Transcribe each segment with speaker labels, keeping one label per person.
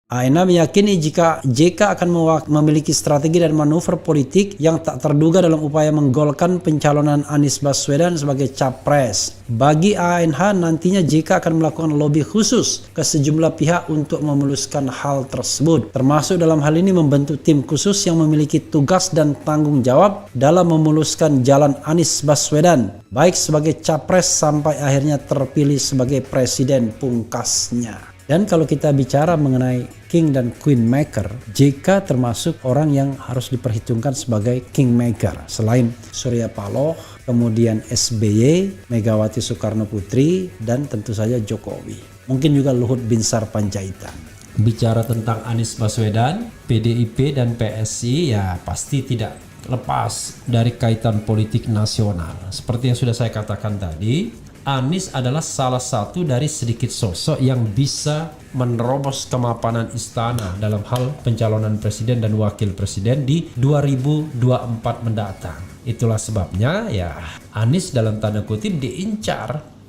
Speaker 1: ANH meyakini jika JK akan memiliki strategi dan manuver politik yang tak terduga dalam upaya menggolkan pencalonan Anies Baswedan sebagai capres. Bagi ANH, nantinya JK akan melakukan lobby khusus ke sejumlah pihak untuk memuluskan hal tersebut, termasuk dalam hal ini membentuk tim khusus yang memiliki tugas dan tanggung jawab dalam memuluskan jalan Anies Baswedan, baik sebagai capres sampai akhirnya terpilih sebagai presiden pungkasnya. Dan kalau kita bicara mengenai King dan Queen Maker, JK termasuk orang yang harus diperhitungkan sebagai King Maker. Selain Surya Paloh, kemudian SBY, Megawati Soekarno Putri, dan tentu saja Jokowi. Mungkin juga Luhut Binsar Panjaitan.
Speaker 2: Bicara tentang Anies Baswedan, PDIP dan PSI ya pasti tidak lepas dari kaitan politik nasional. Seperti yang sudah saya katakan tadi, Anies adalah salah satu dari sedikit sosok yang bisa menerobos kemapanan istana dalam hal pencalonan presiden dan wakil presiden di 2024 mendatang. Itulah sebabnya ya Anies dalam tanda kutip diincar.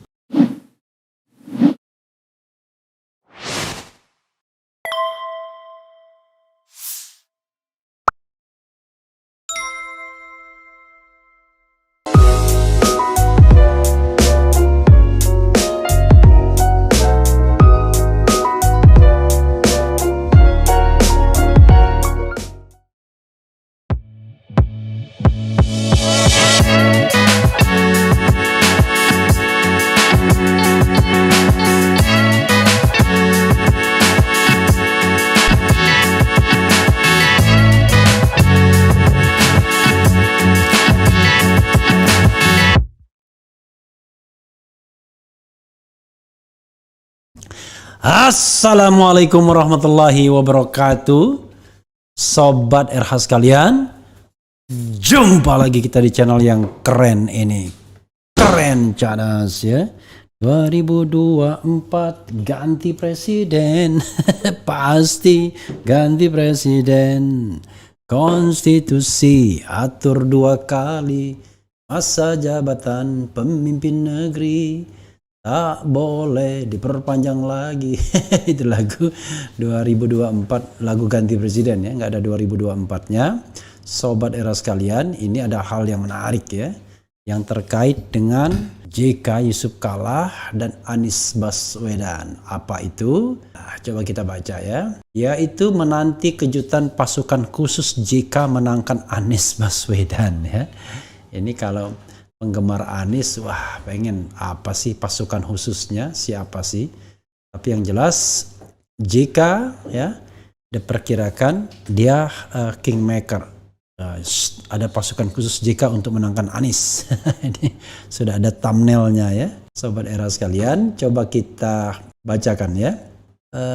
Speaker 1: Assalamualaikum warahmatullahi wabarakatuh. Sobat RH sekalian, jumpa lagi kita di channel yang keren ini. Keren cadas ya. 2024 ganti presiden. Pasti ganti presiden. Konstitusi atur 2 kali masa jabatan pemimpin negeri. Tak boleh diperpanjang lagi. Itu lagu 2024, lagu ganti presiden ya, nggak ada 2024-nya. Sobat era sekalian, ini ada hal yang menarik ya, yang terkait dengan JK Yusuf Kalla dan Anies Baswedan. Apa itu? Nah, coba kita baca ya. Yaitu menanti kejutan pasukan khusus JK menangkan Anies Baswedan ya. Ini kalau penggemar Anies, wah pengen apa sih pasukan khususnya, siapa sih? Tapi yang jelas JK ya diperkirakan dia kingmaker. Ada pasukan khusus JK untuk menangkan Anies. Ini sudah ada thumbnailnya ya. Sobat era sekalian, coba kita bacakan ya.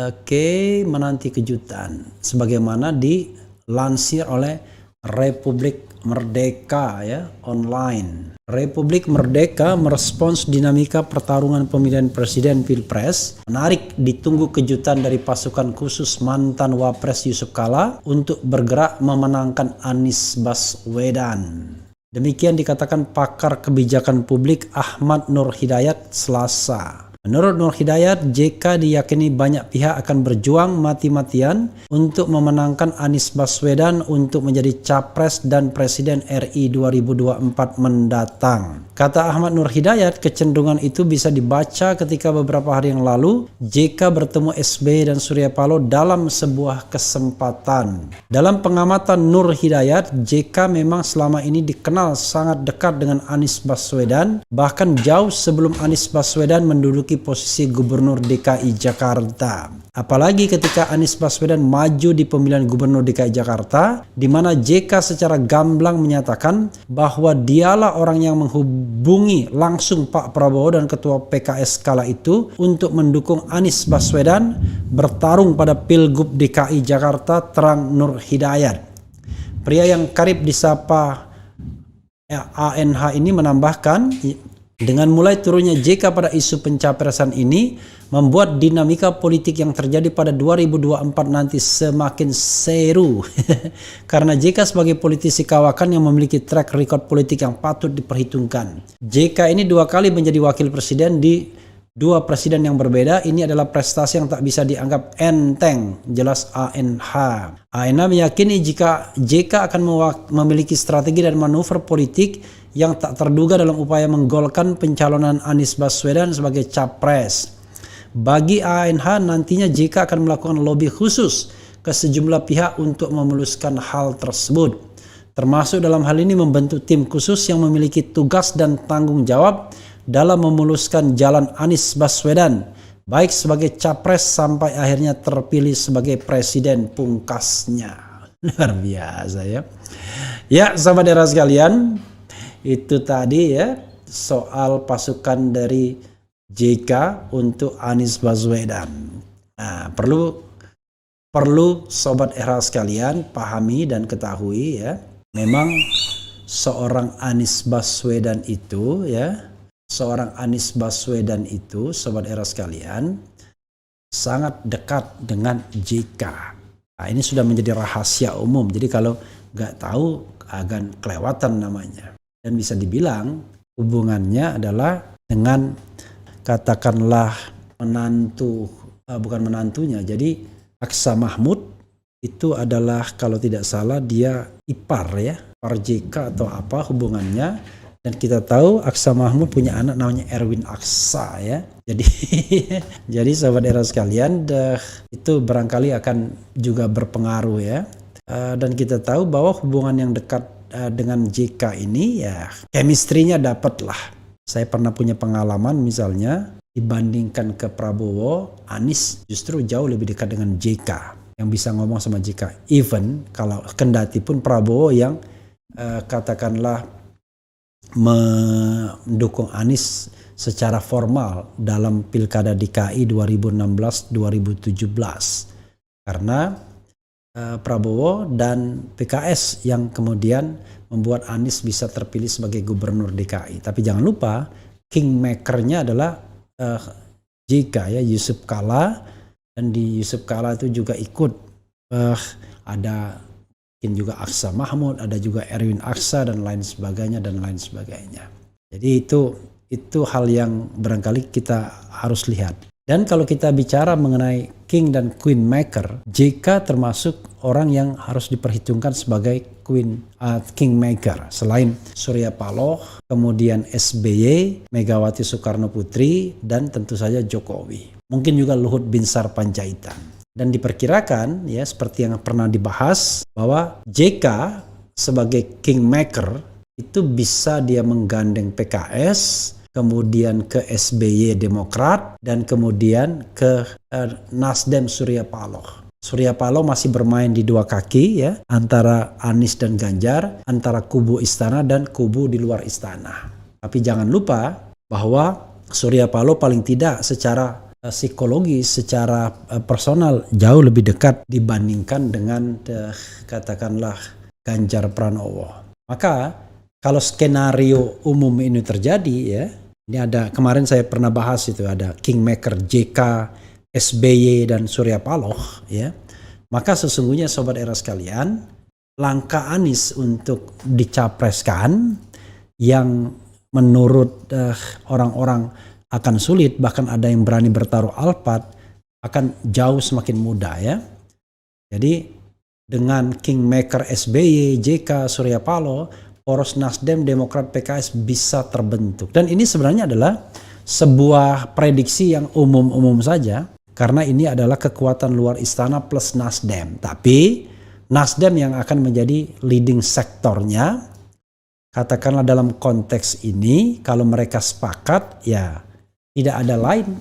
Speaker 1: Oke, menanti kejutan sebagaimana dilansir oleh Republik Merdeka ya online. Republik Merdeka merespons dinamika pertarungan pemilihan presiden Pilpres. Menarik, ditunggu kejutan dari pasukan khusus mantan Wapres Yusuf Kalla untuk bergerak memenangkan Anies Baswedan. Demikian dikatakan pakar kebijakan publik Ahmad Nur Hidayat Selasa. Menurut Nur Hidayat, JK diyakini banyak pihak akan berjuang mati-matian untuk memenangkan Anies Baswedan untuk menjadi capres dan presiden RI 2024 mendatang. Kata Ahmad Nur Hidayat, kecenderungan itu bisa dibaca ketika beberapa hari yang lalu JK bertemu SBY dan Surya Paloh dalam sebuah kesempatan. Dalam pengamatan Nur Hidayat, JK memang selama ini dikenal sangat dekat dengan Anies Baswedan, bahkan jauh sebelum Anies Baswedan menduduki posisi Gubernur DKI Jakarta. Apalagi ketika Anies Baswedan maju di pemilihan Gubernur DKI Jakarta, di mana JK secara gamblang menyatakan bahwa dialah orang yang menghubungi langsung Pak Prabowo dan Ketua PKS kala itu untuk mendukung Anies Baswedan bertarung pada Pilgub DKI Jakarta, terang Nur Hidayat. Pria yang karib disapa ANH ini menambahkan, dengan mulai turunnya JK pada isu pencapresan ini membuat dinamika politik yang terjadi pada 2024 nanti semakin seru. Karena JK sebagai politisi kawakan yang memiliki track record politik yang patut diperhitungkan. JK ini 2 kali menjadi wakil presiden di Dua presiden yang berbeda, ini adalah prestasi yang tak bisa dianggap enteng, jelas ANH. ANH meyakini jika JK akan memiliki strategi dan manuver politik yang tak terduga dalam upaya menggolkan pencalonan Anies Baswedan sebagai capres. Bagi ANH, nantinya JK akan melakukan lobby khusus ke sejumlah pihak untuk memuluskan hal tersebut. Termasuk dalam hal ini membentuk tim khusus yang memiliki tugas dan tanggung jawab dalam memuluskan jalan Anies Baswedan, baik sebagai capres sampai akhirnya terpilih sebagai presiden pungkasnya. Luar biasa ya. Ya, sahabat era sekalian, itu tadi ya soal pasukan dari JK untuk Anies Baswedan. Nah, perlu sobat era sekalian pahami dan ketahui ya, memang seorang Anies Baswedan itu ya, sobat era sekalian, sangat dekat dengan JK. Nah, ini sudah menjadi rahasia umum. Jadi kalau nggak tahu akan kelewatan namanya. Dan bisa dibilang hubungannya adalah dengan katakanlah bukan menantunya. Jadi Aksa Mahmud itu adalah kalau tidak salah dia ipar ya, ipar JK atau apa hubungannya. Dan kita tahu Aksa Mahmud punya anak namanya Erwin Aksa ya. Jadi sahabat era sekalian, itu barangkali akan juga berpengaruh ya. Dan kita tahu bahwa hubungan yang dekat dengan JK ini ya chemistry-nya dapat lah. Saya pernah punya pengalaman misalnya dibandingkan ke Prabowo, Anies justru jauh lebih dekat dengan JK yang bisa ngomong sama JK. Even kalau kendati pun Prabowo yang katakanlah mendukung Anies secara formal dalam Pilkada DKI 2016-2017 karena Prabowo dan PKS yang kemudian membuat Anies bisa terpilih sebagai gubernur DKI. Tapi jangan lupa kingmaker-nya adalah JK ya, Yusuf Kala, dan di Yusuf Kala itu juga ikut ada juga Aksa Mahmud, ada juga Erwin Aksa dan lain sebagainya. Jadi itu hal yang barangkali kita harus lihat. Dan kalau kita bicara mengenai king dan queen maker, JK termasuk orang yang harus diperhitungkan sebagai king maker. Selain Surya Paloh, kemudian SBY, Megawati Soekarno Putri, dan tentu saja Jokowi. Mungkin juga Luhut Binsar Panjaitan. Dan diperkirakan ya seperti yang pernah dibahas bahwa JK sebagai kingmaker itu bisa dia menggandeng PKS, kemudian ke SBY Demokrat, dan kemudian ke Nasdem Surya Paloh. Surya Paloh masih bermain di dua kaki ya, antara Anies dan Ganjar, antara kubu istana dan kubu di luar istana. Tapi jangan lupa bahwa Surya Paloh paling tidak secara psikologis, secara personal jauh lebih dekat dibandingkan dengan katakanlah Ganjar Pranowo. Maka kalau skenario umum ini terjadi ya, ini ada kemarin saya pernah bahas itu ada kingmaker JK, SBY dan Surya Paloh ya. Maka sesungguhnya sobat era sekalian, langkah Anies untuk dicapreskan yang menurut orang-orang akan sulit, bahkan ada yang berani bertaruh alpat, akan jauh semakin mudah ya. Jadi dengan kingmaker SBY, JK, Surya Paloh, poros Nasdem, Demokrat, PKS bisa terbentuk. Dan ini sebenarnya adalah sebuah prediksi yang umum-umum saja, karena ini adalah kekuatan luar istana plus Nasdem. Tapi Nasdem yang akan menjadi leading sektornya, katakanlah dalam konteks ini, kalau mereka sepakat ya tidak ada lain,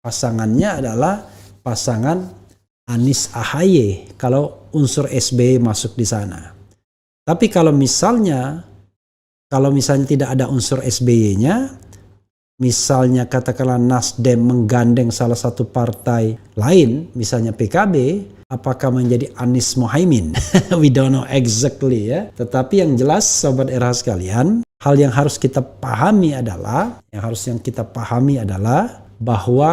Speaker 1: pasangannya adalah pasangan Anies AHY kalau unsur SBY masuk di sana. Tapi kalau misalnya tidak ada unsur SBY-nya, misalnya katakanlah Nasdem menggandeng salah satu partai lain, misalnya PKB, apakah menjadi Anies Mohaimin? We don't know exactly ya. Tetapi yang jelas sobat era sekalian, hal yang harus kita pahami adalah bahwa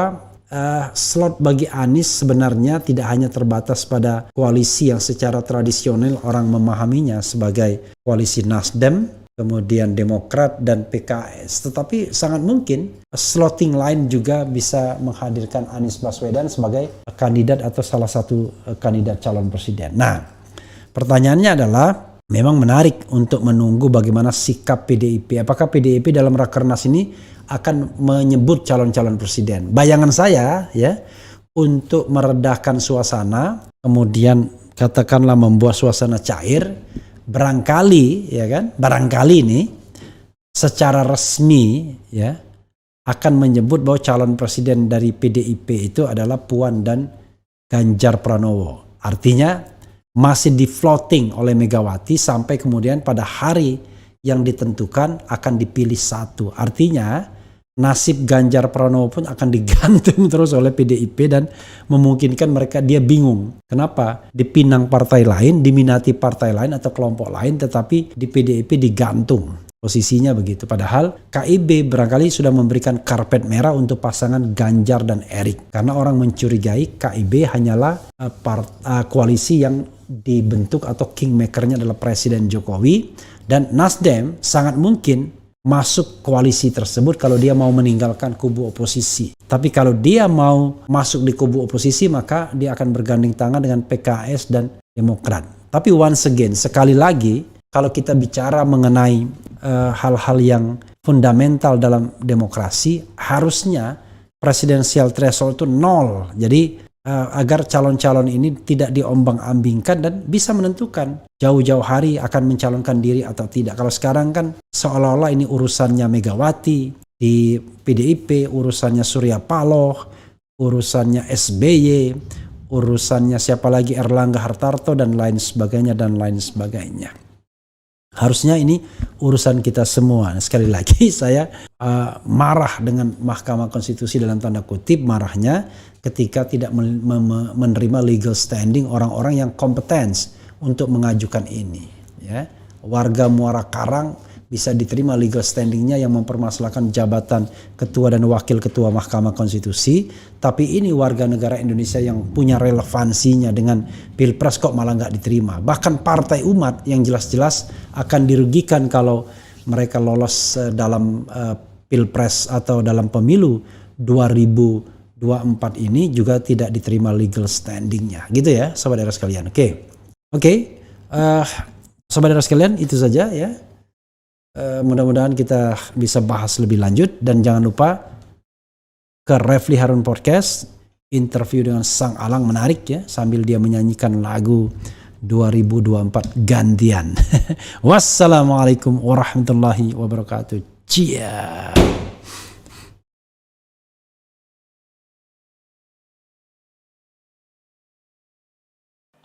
Speaker 1: slot bagi Anies sebenarnya tidak hanya terbatas pada koalisi yang secara tradisional orang memahaminya sebagai koalisi Nasdem, kemudian Demokrat dan PKS. Tetapi sangat mungkin slotting lain juga bisa menghadirkan Anies Baswedan sebagai kandidat atau salah satu kandidat calon presiden. Nah, pertanyaannya adalah memang menarik untuk menunggu bagaimana sikap PDIP. Apakah PDIP dalam Rakernas ini akan menyebut calon-calon presiden? Bayangan saya ya, untuk meredahkan suasana, kemudian katakanlah membuat suasana cair, barangkali ini secara resmi ya akan menyebut bahwa calon presiden dari PDIP itu adalah Puan dan Ganjar Pranowo. Artinya masih di floating oleh Megawati sampai kemudian pada hari yang ditentukan akan dipilih satu. Artinya nasib Ganjar Pranowo pun akan digantung terus oleh PDIP dan memungkinkan dia bingung. Kenapa? Dipinang partai lain, diminati partai lain atau kelompok lain, tetapi di PDIP digantung. Posisinya begitu. Padahal KIB barangkali sudah memberikan karpet merah untuk pasangan Ganjar dan Erik. Karena orang mencurigai KIB hanyalah koalisi yang dibentuk atau kingmakernya adalah Presiden Jokowi. Dan Nasdem sangat mungkin masuk koalisi tersebut kalau dia mau meninggalkan kubu oposisi. Tapi kalau dia mau masuk di kubu oposisi maka dia akan bergandeng tangan dengan PKS dan Demokrat. Tapi once again, sekali lagi, kalau kita bicara mengenai hal-hal yang fundamental dalam demokrasi, harusnya presidensial threshold itu 0. Jadi agar calon-calon ini tidak diombang-ambingkan dan bisa menentukan jauh-jauh hari akan mencalonkan diri atau tidak. Kalau sekarang kan seolah-olah ini urusannya Megawati di PDIP, urusannya Surya Paloh, urusannya SBY, urusannya siapa lagi, Erlangga Hartarto dan lain sebagainya. Harusnya ini urusan kita semua. Sekali lagi saya marah dengan Mahkamah Konstitusi dalam tanda kutip marahnya ketika tidak menerima legal standing orang-orang yang kompeten untuk mengajukan ini. Ya. Warga Muara Karang bisa diterima legal standingnya yang mempermasalahkan jabatan ketua dan wakil ketua Mahkamah Konstitusi, tapi ini warga negara Indonesia yang punya relevansinya dengan Pilpres kok malah nggak diterima. Bahkan Partai Umat yang jelas-jelas akan dirugikan kalau mereka lolos dalam Pilpres atau dalam pemilu 2024 ini juga tidak diterima legal standingnya, gitu ya, saudara sekalian. Oke, saudara sekalian, itu saja ya. Mudah-mudahan kita bisa bahas lebih lanjut dan jangan lupa ke Refli Harun Podcast, interview dengan Sang Alang menarik ya, sambil dia menyanyikan lagu 2024 gantian. Wassalamualaikum warahmatullahi wabarakatuh. Cia.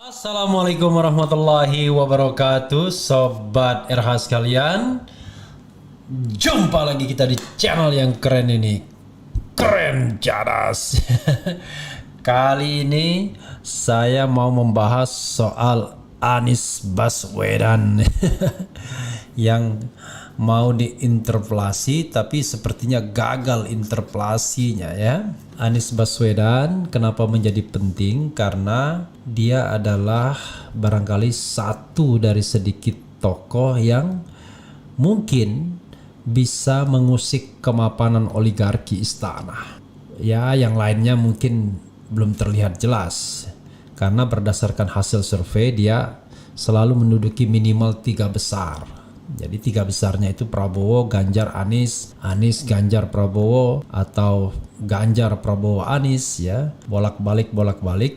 Speaker 2: Assalamualaikum warahmatullahi wabarakatuh, Sobat RH sekalian. Jumpa lagi kita di channel yang keren ini, Keren Cadas. Kali ini saya mau membahas soal Anies Baswedan yang mau diinterpelasi tapi sepertinya gagal interpelasinya ya. Anies Baswedan kenapa menjadi penting? Karena dia adalah barangkali satu dari sedikit tokoh yang mungkin bisa mengusik kemapanan oligarki istana. Ya, yang lainnya mungkin belum terlihat jelas. Karena berdasarkan hasil survei dia selalu menduduki minimal 3 besar. Jadi 3 besarnya itu Prabowo, Ganjar, Anies, Anies, Ganjar, Prabowo, atau Ganjar, Prabowo, Anies ya. Bolak-balik.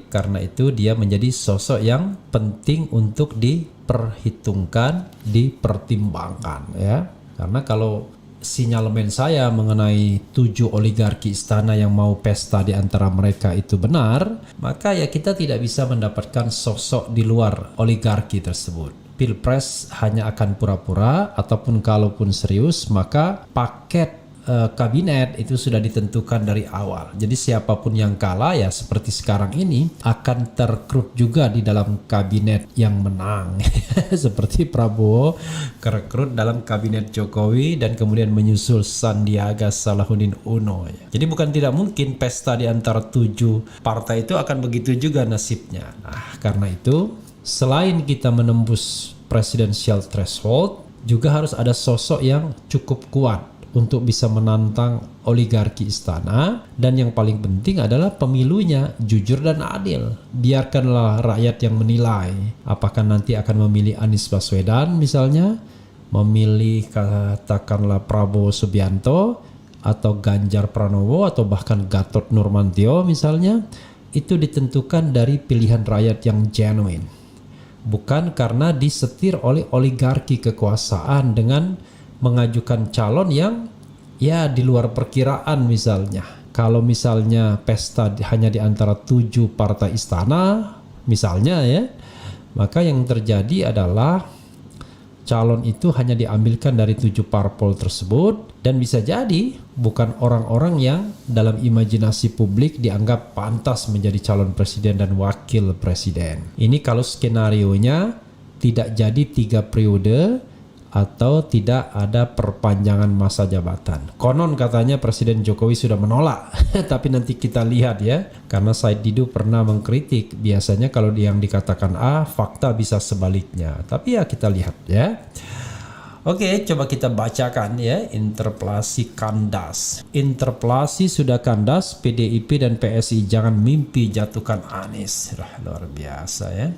Speaker 2: Karena itu dia menjadi sosok yang penting untuk diperhitungkan, dipertimbangkan ya. Karena kalau sinyalemen saya mengenai 7 oligarki istana yang mau pesta di antara mereka itu benar, maka ya kita tidak bisa mendapatkan sosok di luar oligarki tersebut. Pilpres hanya akan pura-pura, ataupun kalaupun serius maka paket kabinet itu sudah ditentukan dari awal. Jadi siapapun yang kalah ya seperti sekarang ini akan terkrut juga di dalam kabinet yang menang. Seperti Prabowo kerekrut dalam kabinet Jokowi dan kemudian menyusul Sandiaga Salahuddin Uno. Jadi bukan tidak mungkin pesta di antara 7 partai itu akan begitu juga nasibnya. Nah, karena itu selain kita menembus presidensial threshold, juga harus ada sosok yang cukup kuat untuk bisa menantang oligarki istana, dan yang paling penting adalah pemilunya jujur dan adil. Biarkanlah rakyat yang menilai apakah nanti akan memilih Anies Baswedan misalnya, memilih katakanlah Prabowo Subianto atau Ganjar Pranowo atau bahkan Gatot Nurmantio misalnya. Itu ditentukan dari pilihan rakyat yang genuine, bukan karena disetir oleh oligarki kekuasaan dengan mengajukan calon yang ya di luar perkiraan misalnya. Kalau misalnya pesta hanya di antara 7 partai istana misalnya ya, maka yang terjadi adalah calon itu hanya diambilkan dari 7 parpol tersebut, dan bisa jadi bukan orang-orang yang dalam imajinasi publik dianggap pantas menjadi calon presiden dan wakil presiden. Ini kalau skenarionya tidak jadi 3 periode atau tidak ada perpanjangan masa jabatan. Konon katanya Presiden Jokowi sudah menolak, tapi nanti kita lihat ya, karena Said Didu pernah mengkritik, biasanya kalau yang dikatakan A, fakta bisa sebaliknya. Tapi ya kita lihat ya. Oke, coba kita bacakan ya interpelasi kandas. Interpelasi sudah kandas, PDIP dan PSI jangan mimpi jatuhkan Anies. Luar biasa ya.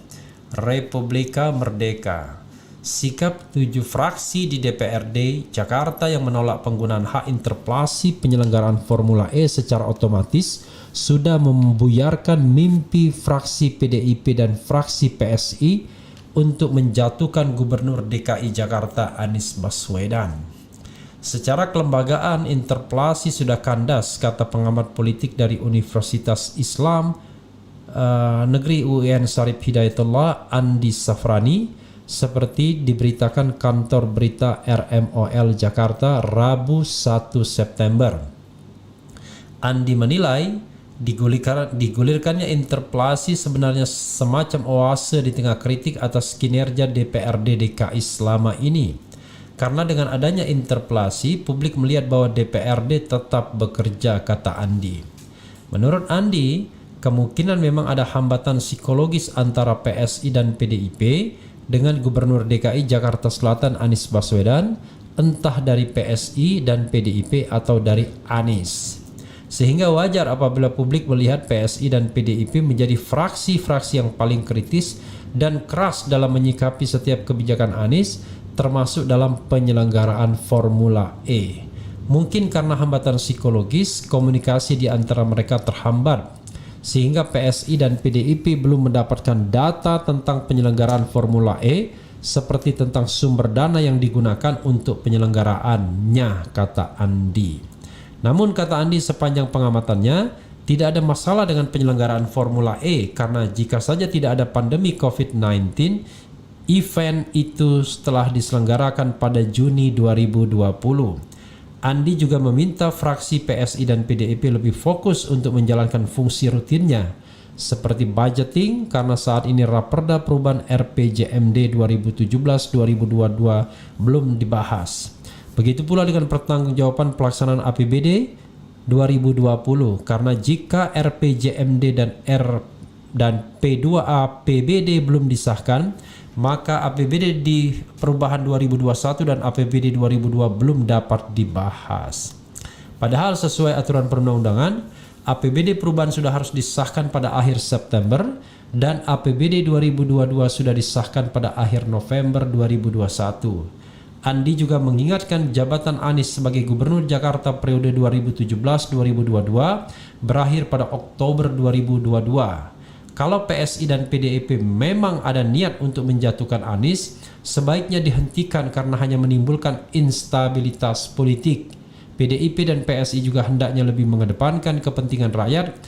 Speaker 2: Republika Merdeka. Sikap 7 fraksi di DPRD Jakarta yang menolak penggunaan hak interpelasi penyelenggaraan Formula E secara otomatis sudah membuyarkan mimpi fraksi PDIP dan fraksi PSI untuk menjatuhkan Gubernur DKI Jakarta Anies Baswedan. Secara kelembagaan, interpelasi sudah kandas, kata pengamat politik dari Universitas Islam Negeri UIN Syarif Hidayatullah Andi Safrani, seperti diberitakan kantor berita RMOL Jakarta Rabu 1 September. Andi menilai digulirkannya interpelasi sebenarnya semacam oase di tengah kritik atas kinerja DPRD DKI selama ini. Karena dengan adanya interpelasi, publik melihat bahwa DPRD tetap bekerja, kata Andi. Menurut Andi, kemungkinan memang ada hambatan psikologis antara PSI dan PDIP dengan Gubernur DKI Jakarta Selatan Anies Baswedan, entah dari PSI dan PDIP atau dari Anies. Sehingga wajar apabila publik melihat PSI dan PDIP menjadi fraksi-fraksi yang paling kritis dan keras dalam menyikapi setiap kebijakan Anies, termasuk dalam penyelenggaraan Formula E. Mungkin karena hambatan psikologis, komunikasi di antara mereka terhambat, sehingga PSI dan PDIP belum mendapatkan data tentang penyelenggaraan Formula E seperti tentang sumber dana yang digunakan untuk penyelenggaraannya, kata Andi. Namun kata Andi, sepanjang pengamatannya tidak ada masalah dengan penyelenggaraan Formula E karena jika saja tidak ada pandemi COVID-19, event itu setelah diselenggarakan pada Juni 2020. Andi juga meminta fraksi PSI dan PDIP lebih fokus untuk menjalankan fungsi rutinnya seperti budgeting karena saat ini Raperda Perubahan RPJMD 2017-2022 belum dibahas. Begitu pula dengan pertanggungjawaban pelaksanaan APBD 2020 karena jika RPJMD dan P2A PBD belum disahkan, maka APBD di perubahan 2021 dan APBD 2002 belum dapat dibahas. Padahal sesuai aturan perundang-undangan, APBD perubahan sudah harus disahkan pada akhir September dan APBD 2022 sudah disahkan pada akhir November 2021. Andi juga mengingatkan jabatan Anies sebagai Gubernur Jakarta periode 2017-2022 berakhir pada Oktober 2022. Kalau PSI dan PDIP memang ada niat untuk menjatuhkan Anies, sebaiknya dihentikan karena hanya menimbulkan instabilitas politik. PDIP dan PSI juga hendaknya lebih mengedepankan kepentingan rakyat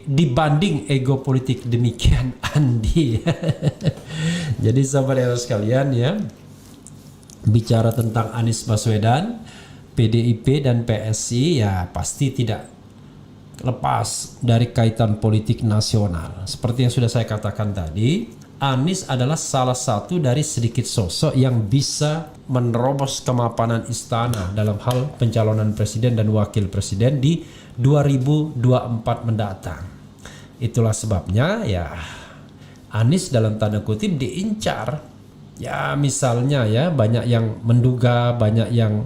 Speaker 2: dibanding ego politik. Demikian Andi. Jadi sahabat sekalian ya, bicara tentang Anies Baswedan, PDIP dan PSI ya pasti tidak lepas dari kaitan politik nasional. Seperti yang sudah saya katakan tadi, Anies adalah salah satu dari sedikit sosok yang bisa menerobos kemapanan istana dalam hal pencalonan presiden dan wakil presiden di 2024 mendatang. Itulah sebabnya ya Anies dalam tanda kutip diincar ya misalnya ya banyak yang menduga, banyak yang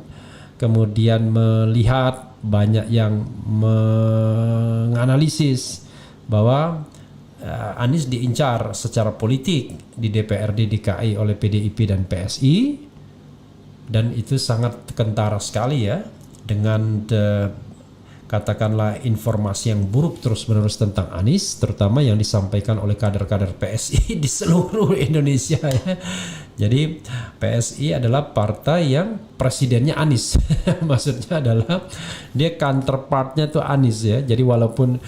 Speaker 2: kemudian melihat, banyak yang menganalisis bahwa Anies diincar secara politik di DPRD DKI oleh PDIP dan PSI, dan itu sangat kentara sekali ya dengan katakanlah informasi yang buruk terus-menerus tentang Anies, terutama yang disampaikan oleh kader-kader PSI di seluruh Indonesia ya. Jadi PSI adalah partai yang presidennya Anies. Maksudnya adalah dia counterpartnya tuh Anies ya. Jadi walaupun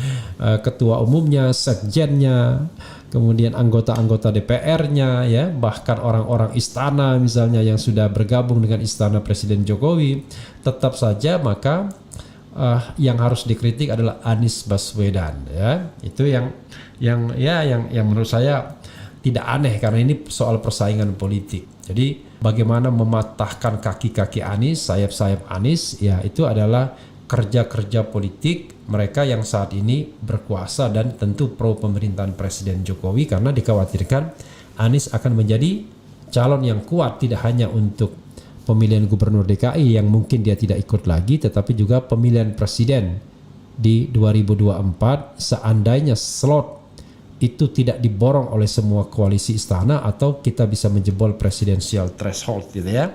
Speaker 2: ketua umumnya, sekjennya, kemudian anggota-anggota DPR-nya ya, bahkan orang-orang istana misalnya yang sudah bergabung dengan istana Presiden Jokowi, tetap saja maka yang harus dikritik adalah Anies Baswedan ya. Itu yang menurut saya tidak aneh karena ini soal persaingan politik. Jadi bagaimana mematahkan kaki-kaki Anies, sayap-sayap Anies, ya itu adalah kerja-kerja politik mereka yang saat ini berkuasa dan tentu pro pemerintahan Presiden Jokowi, karena dikhawatirkan Anies akan menjadi calon yang kuat tidak hanya untuk pemilihan gubernur DKI yang mungkin dia tidak ikut lagi, tetapi juga pemilihan presiden di 2024 seandainya slot itu tidak diborong oleh semua koalisi istana atau kita bisa menjebol presidensial threshold gitu ya.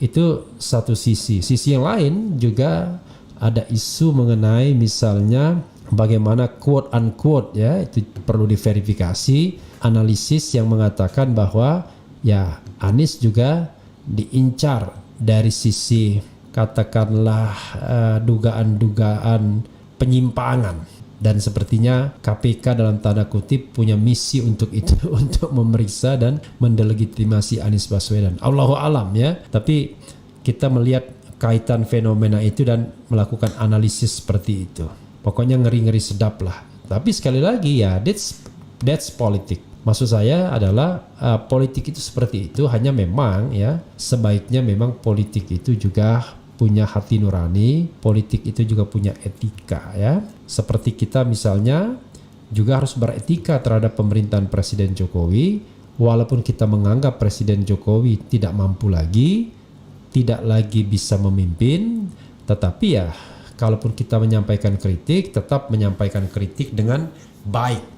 Speaker 2: Itu satu sisi. Sisi yang lain juga ada isu mengenai misalnya bagaimana quote unquote ya, itu perlu diverifikasi, analisis yang mengatakan bahwa ya Anies juga diincar dari sisi katakanlah dugaan-dugaan penyimpangan, dan sepertinya KPK dalam tanda kutip punya misi untuk itu untuk memeriksa dan mendelegitimasi Anies Baswedan. Allahu alam ya, tapi kita melihat kaitan fenomena itu dan melakukan analisis seperti itu. Pokoknya ngeri-ngeri sedap lah. Tapi sekali lagi ya that's politik. Maksud saya adalah politik itu seperti itu, hanya memang ya sebaiknya memang politik itu juga punya hati nurani, politik itu juga punya etika ya. Seperti kita misalnya juga harus beretika terhadap pemerintahan Presiden Jokowi, walaupun kita menganggap Presiden Jokowi tidak mampu lagi, tidak lagi bisa memimpin, tetapi ya kalaupun kita menyampaikan kritik, tetap menyampaikan kritik dengan baik.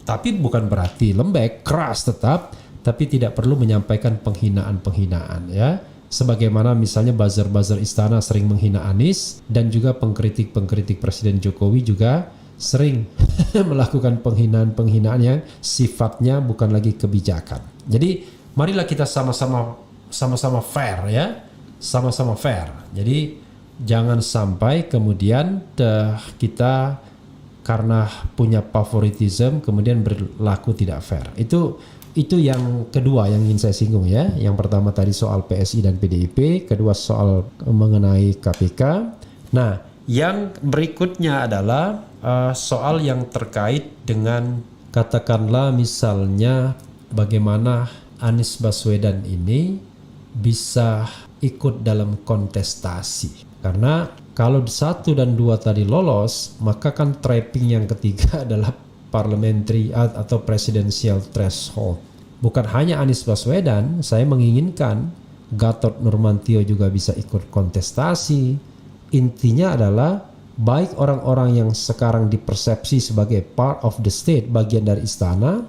Speaker 2: Tapi bukan berarti lembek, keras tetap, tapi tidak perlu menyampaikan penghinaan-penghinaan ya. Sebagaimana misalnya buzzer-buzzer istana sering menghina Anies, dan juga pengkritik-pengkritik Presiden Jokowi juga sering melakukan penghinaan-penghinaan yang sifatnya bukan lagi kebijakan. Jadi marilah kita sama-sama fair ya, sama-sama fair. Jadi jangan sampai kemudian kita karena punya favoritism kemudian berlaku tidak fair. Itu yang kedua yang ingin saya singgung ya. Yang pertama tadi soal PSI dan PDIP, kedua soal mengenai KPK. Nah, yang berikutnya adalah soal yang terkait dengan katakanlah misalnya bagaimana Anies Baswedan ini bisa ikut dalam kontestasi. Karena kalau 1 dan 2 tadi lolos, maka kan trapping yang ketiga adalah parliamentary atau presidential threshold. Bukan hanya Anies Baswedan, saya menginginkan Gatot Nurmantio juga bisa ikut kontestasi. Intinya adalah baik orang-orang yang sekarang dipersepsi sebagai part of the state, bagian dari istana,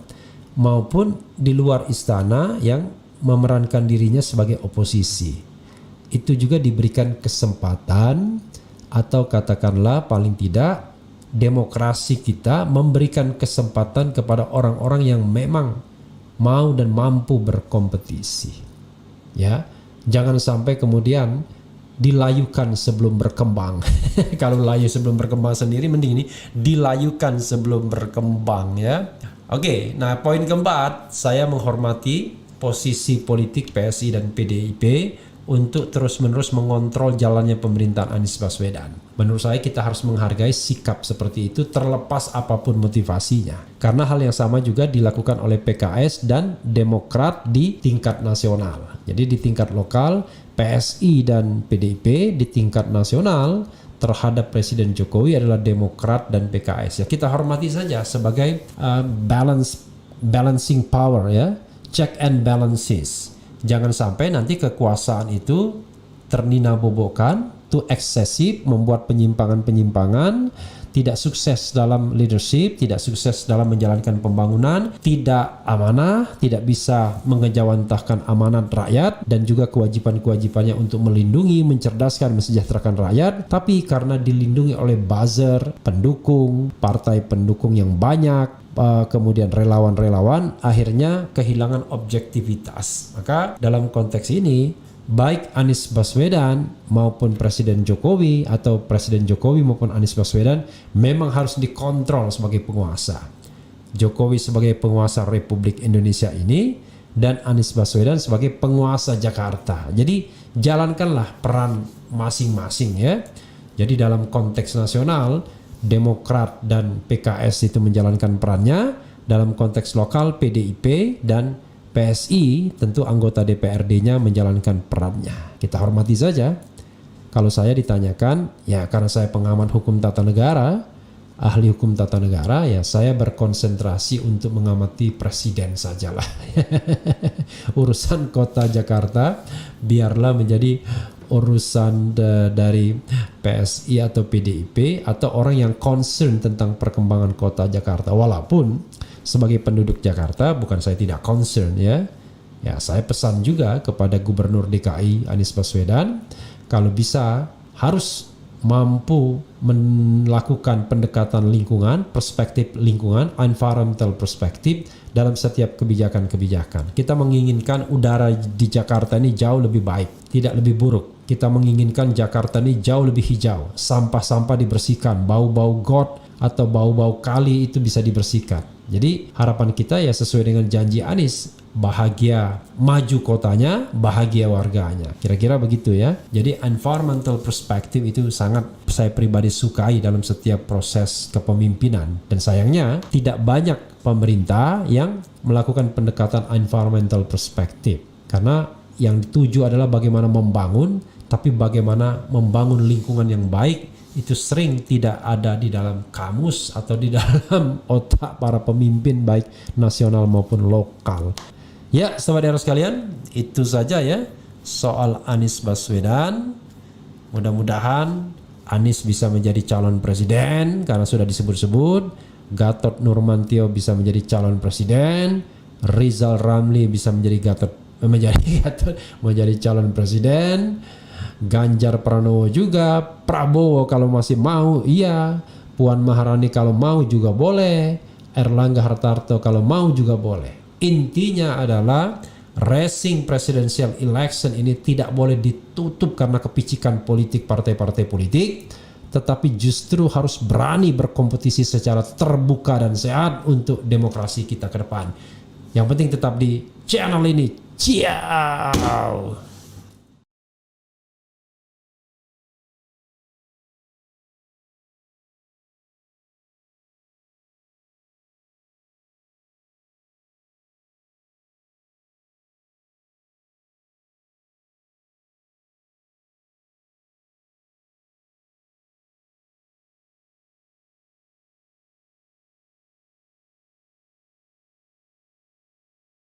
Speaker 2: maupun di luar istana yang memerankan dirinya sebagai oposisi. Itu juga diberikan kesempatan, atau katakanlah paling tidak demokrasi kita memberikan kesempatan kepada orang-orang yang memang mau dan mampu berkompetisi. Ya, jangan sampai kemudian dilayukan sebelum berkembang. Kalau layu sebelum berkembang sendiri, mending ini dilayukan sebelum berkembang ya. Oke, nah poin keempat, saya menghormati posisi politik PSI dan PDIP untuk terus-menerus mengontrol jalannya pemerintahan Anies Baswedan. Menurut saya kita harus menghargai sikap seperti itu terlepas apapun motivasinya. Karena hal yang sama juga dilakukan oleh PKS dan Demokrat di tingkat nasional. Jadi di tingkat lokal PSI dan PDIP, di tingkat nasional terhadap Presiden Jokowi adalah Demokrat dan PKS. Ya kita hormati saja sebagai balancing power ya. check and balances. Jangan sampai nanti kekuasaan itu ternina-bobokan, too eksesif, membuat penyimpangan-penyimpangan, tidak sukses dalam leadership, tidak sukses dalam menjalankan pembangunan, tidak amanah, tidak bisa mengejawantahkan amanat rakyat dan juga kewajiban-kewajibannya untuk melindungi, mencerdaskan, mensejahterakan rakyat, tapi karena dilindungi oleh buzzer, pendukung, partai pendukung yang banyak, kemudian relawan-relawan, akhirnya kehilangan objektivitas. Maka dalam konteks ini, baik Anies Baswedan maupun Presiden Jokowi atau Presiden Jokowi maupun Anies Baswedan memang harus dikontrol sebagai penguasa. Jokowi sebagai penguasa Republik Indonesia ini dan Anies Baswedan sebagai penguasa Jakarta. Jadi jalankanlah peran masing-masing ya. Jadi dalam konteks nasional, Demokrat dan PKS itu menjalankan perannya. Dalam konteks lokal, PDIP dan PSI tentu anggota DPRD-nya menjalankan perannya. Kita hormati saja. Kalau saya ditanyakan, ya karena saya pengamat hukum tata negara, ahli hukum tata negara, ya saya berkonsentrasi untuk mengamati presiden sajalah. Urusan kota Jakarta biarlah menjadi urusan dari PSI atau PDIP atau orang yang concern tentang perkembangan kota Jakarta. Walaupun sebagai penduduk Jakarta bukan saya tidak concern ya. Ya, saya pesan juga kepada Gubernur DKI Anies Baswedan kalau bisa harus mampu melakukan pendekatan lingkungan, perspektif lingkungan, environmental perspektif dalam setiap kebijakan-kebijakan. Kita menginginkan udara di Jakarta ini jauh lebih baik, tidak lebih buruk. Kita menginginkan Jakarta ini jauh lebih hijau, sampah-sampah dibersihkan, bau-bau got atau bau-bau kali itu bisa dibersihkan. Jadi harapan kita ya sesuai dengan janji Anies, bahagia maju kotanya, bahagia warganya. Kira-kira begitu ya. Jadi environmental perspective itu sangat saya pribadi sukai dalam setiap proses kepemimpinan. Dan sayangnya tidak banyak pemerintah yang melakukan pendekatan environmental perspective. Karena yang dituju adalah bagaimana membangun, tapi bagaimana membangun lingkungan yang baik itu sering tidak ada di dalam kamus atau di dalam otak para pemimpin baik nasional maupun lokal. Ya, sahabat sekalian, itu saja ya soal Anies Baswedan. Mudah-mudahan Anies bisa menjadi calon presiden karena sudah disebut-sebut. Gatot Nurmantio bisa menjadi calon presiden. Rizal Ramli bisa menjadi calon presiden. Ganjar Pranowo juga, Prabowo kalau masih mau iya, Puan Maharani kalau mau juga boleh, Erlangga Hartarto kalau mau juga boleh. Intinya adalah racing presidential election ini tidak boleh ditutup karena kepicikan politik partai-partai politik, tetapi justru harus berani berkompetisi secara terbuka dan sehat untuk demokrasi kita ke depan. Yang penting tetap di channel ini. Ciao.